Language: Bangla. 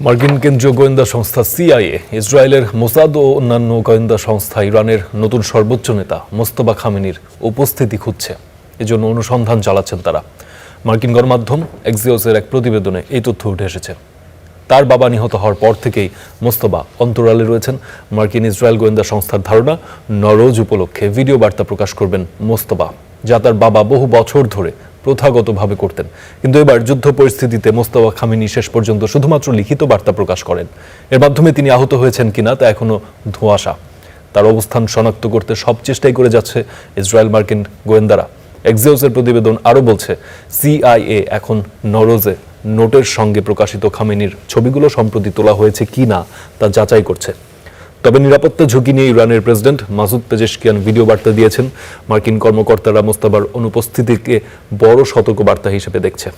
মার্কিন কেন্দ্রীয় গোয়েন্দা সংস্থা সিআইএ, ইসরায়েলের মোসাদ ও অন্যান্য গোয়েন্দা সংস্থা ইরানের নতুন সর্বোচ্চ নেতা মোস্তফা খামেনির উপস্থিতি খুঁজছে। এজন্য অনুসন্ধান চালাচ্ছেন তারা। মার্কিন গণমাধ্যম এক্সিওসের এক প্রতিবেদনে এই তথ্য উঠে এসেছে। তার বাবা নিহত হওয়ার পর থেকেই মোস্তফা অন্তরালে রয়েছেন। মার্কিন ইসরায়েল গোয়েন্দা সংস্থার ধারণা, নওরোজ উপলক্ষে ভিডিও বার্তা প্রকাশ করবেন মোস্তফা, যা তার বাবা বহু বছর ধরে প্রথাগতভাবে করতেন। কিন্তু এবার যুদ্ধ পরিস্থিতিতে মোস্তফা খামেনি শেষ পর্যন্ত শুধুমাত্র লিখিত বার্তা প্রকাশ করেন। এর মাধ্যমে তিনি আহত হয়েছেন কিনা তা এখনো ধোঁয়াশা। তার অবস্থান শনাক্ত করতে সব চেষ্টাই করে যাচ্ছে ইসরায়েল মার্কিন গোয়েন্দারা। এক্সিওসের প্রতিবেদন আরও বলছে, সিআইএ এখন নওরোজে নোটের সঙ্গে প্রকাশিত খামেনির ছবিগুলো সম্প্রতি তোলা হয়েছে কিনা তা যাচাই করছে। তবে নিরাপত্তা ঝুঁকি নিয়ে ইরানের প্রেসিডেন্ট মাসুদ পেজেশকিয়ান ভিডিও বার্তা দিয়েছেন। মার্কিন কর্মকর্তারা মোস্তফার অনুপস্থিতিকে বড় সতর্কবার্তা হিসেবে দেখছে।